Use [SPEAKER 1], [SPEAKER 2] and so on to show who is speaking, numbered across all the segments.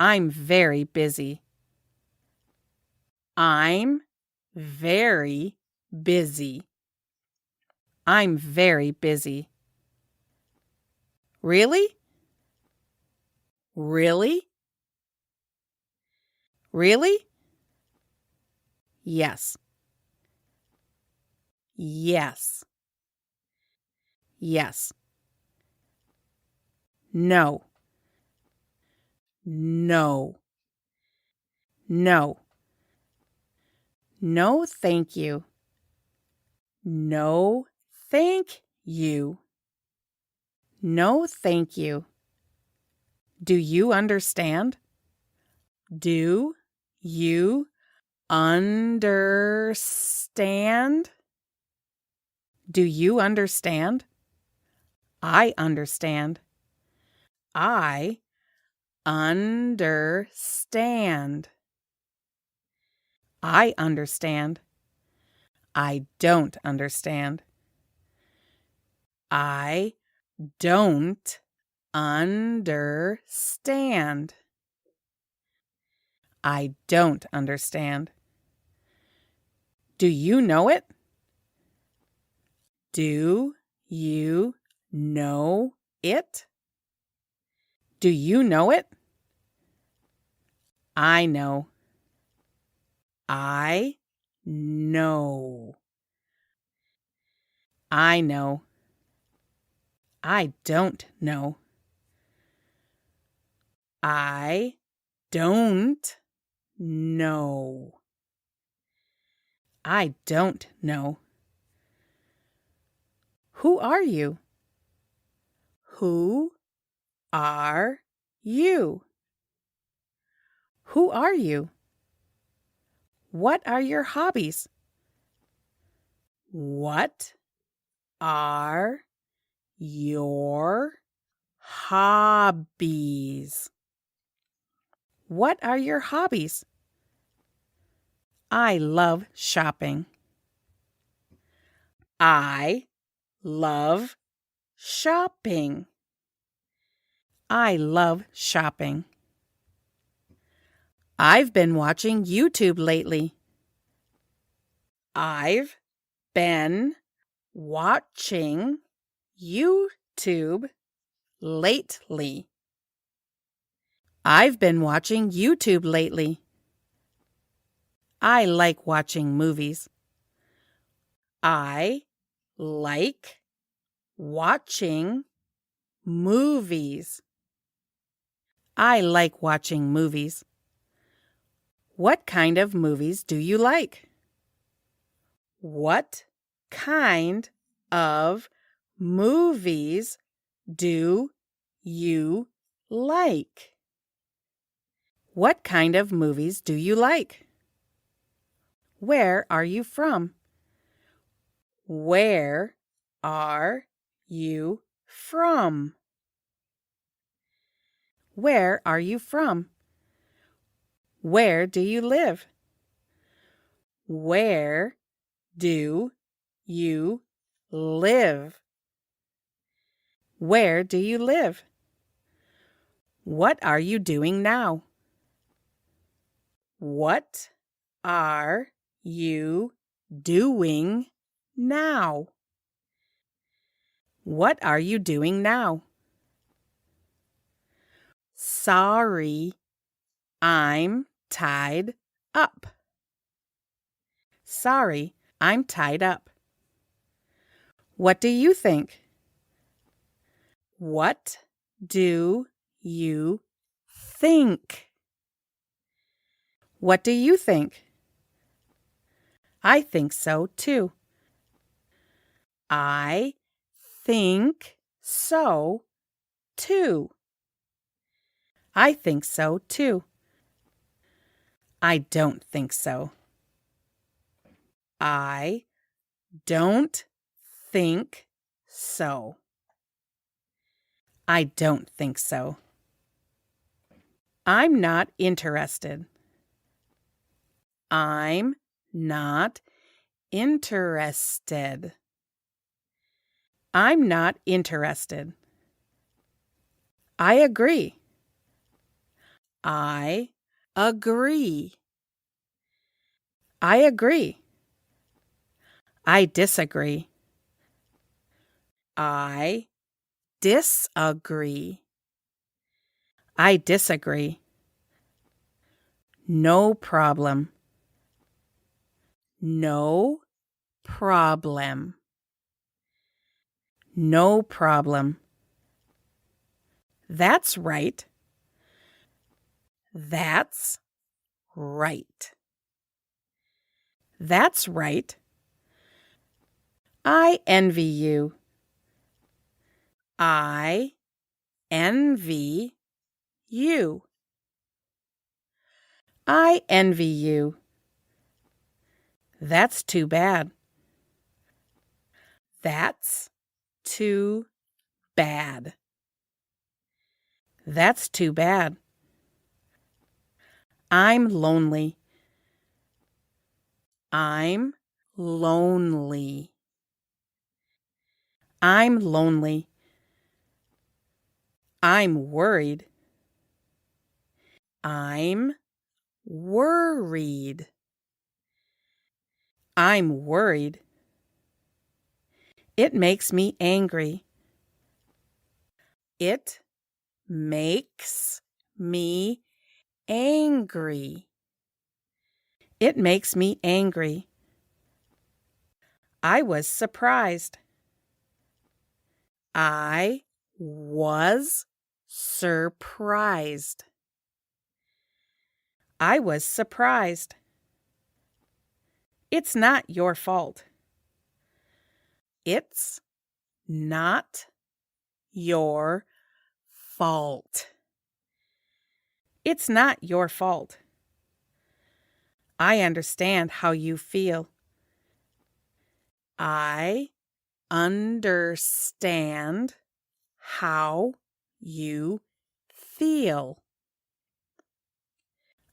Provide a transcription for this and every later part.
[SPEAKER 1] I'm very busy. I'm very busy. I'm very busy. Really? Really? Really? Yes. Yes. Yes. No. No. No. No, thank you. No, thank you. No, thank you. Do you understand? Do you understand? Do you understand? I understand. I understand. I understand. I don't understand. I don't understand. I don't understand. Do you know it? Do you know it? Do you know it? I know. I know. I know. I don't know. I don't know. I don't know. Who are you? Who are you? Who are you? What are your hobbies? What are your hobbies? What are your hobbies? I love shopping. I love shopping. I love shopping. I've been watching YouTube lately. I've been watching YouTube lately. I've been watching YouTube lately. I like watching movies. I like watching movies. I like watching movies. What kind of movies do you like? What kind of movies do you like? What kind of movies do you like? Where are you from? Where are you from? Where are you from? Where do you live? Where do you live? Where do you live? What are you doing now? What are you doing now? What are you doing now? Sorry, I'm tied up. Sorry, I'm tied up. What do you think? What do you think? What do you think? I think so too. I think so too. I think so too. I don't think so. I don't think so. I don't think so. I'm not interested. I'm not interested. I'm not interested. I agree. I agree. I agree. I disagree. I disagree. I disagree. No problem. No problem. No problem. That's right. That's right. That's right. I envy you. I envy you. I envy you. That's too bad. That's too bad. That's too bad. I'm lonely. I'm lonely. I'm lonely. I'm worried. I'm worried. I'm worried. It makes me angry. It makes me angry. It makes me angry. I was surprised. I was surprised. I was surprised. It's not your fault. It's not your fault. It's not your fault. I understand how you feel. I understand how you feel.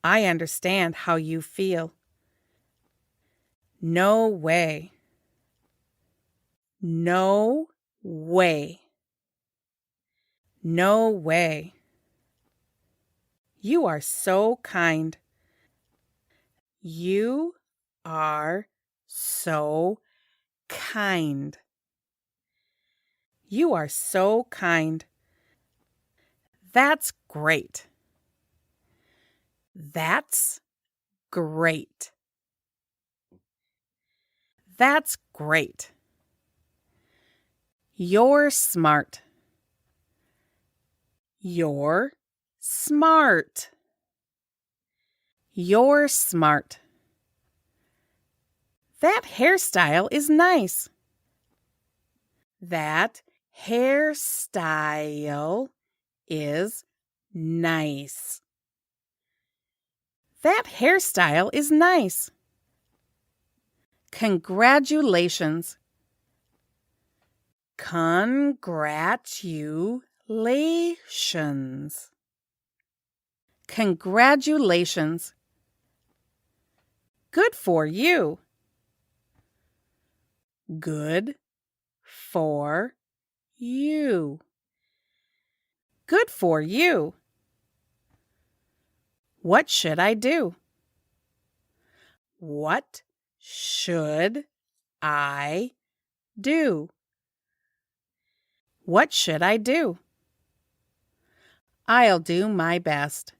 [SPEAKER 1] I understand how you feel. No way. No way. No way. You are so kind. You are so kind. You are so kind. That's great. That's great. That's great. You're smart. You're smart. You're smart. That hairstyle is nice. That hairstyle is nice. That hairstyle is nice. Congratulations. Congratulations. Congratulations. Good for you. Good for you. Good for you. What should I do? What should I do? What should I do? I'll do my best.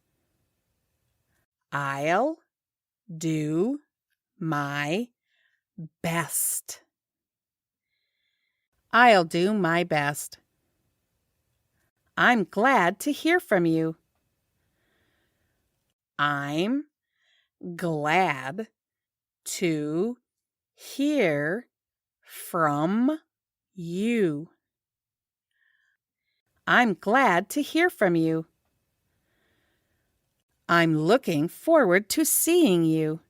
[SPEAKER 1] I'll do my best. I'll do my best. I'm glad to hear from you. I'm glad to hear from you. I'm glad to hear from you. I'm looking forward to seeing you.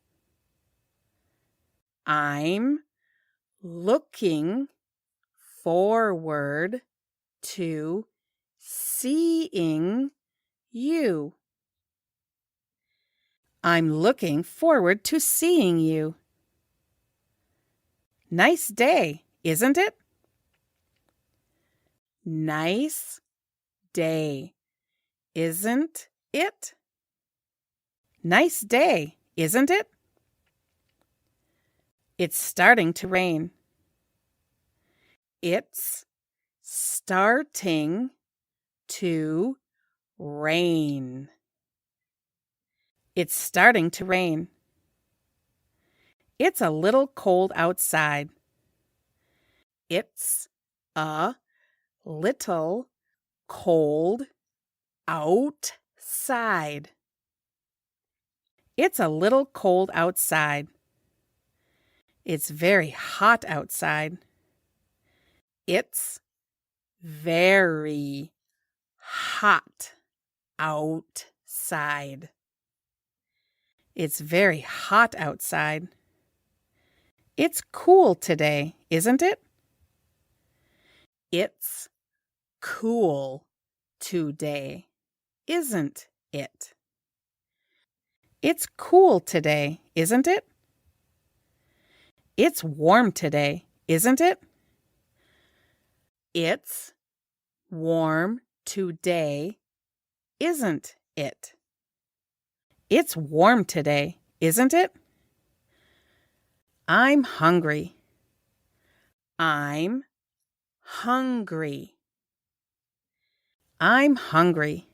[SPEAKER 1] I'm looking forward to seeing you. I'm looking forward to seeing you. Nice day, isn't it? Nice day, isn't it? Nice day, isn't it? It's starting to rain. It's starting to rain. It's starting to rain. It's a little cold outside. It's a little cold outside. It's a little cold outside. It's very hot outside. It's very hot outside. It's very hot outside. It's cool today, isn't it? It's cool today, isn't it? It's cool today, isn't it? It's warm today, isn't it? It's warm today, isn't it? It's warm today, isn't it? I'm hungry. I'm hungry. I'm hungry.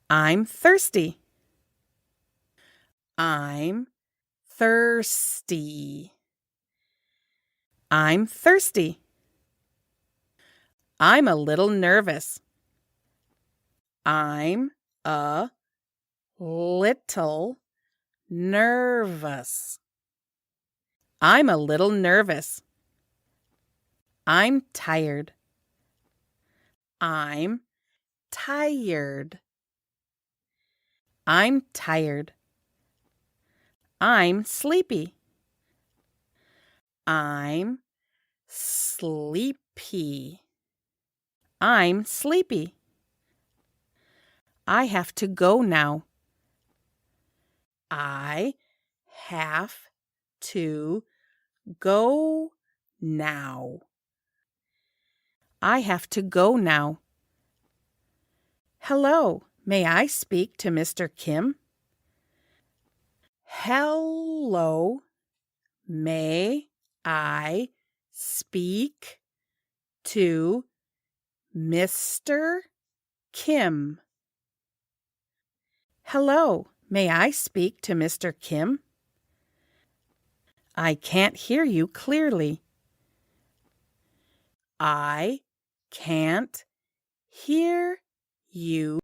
[SPEAKER 1] I'm thirsty. I'm thirsty. I'm thirsty. I'm a little nervous. I'm a little nervous. I'm a little nervous. I'm tired. I'm tired. I'm tired. I'm sleepy. I'm sleepy. I'm sleepy. I have to go now. I have to go now. I have to go now. Hello, may I speak to Mr. Kim? Hello, may I speak to Mr. Kim? Hello, may I speak to Mr. Kim? I can't hear you clearly. I can't hear you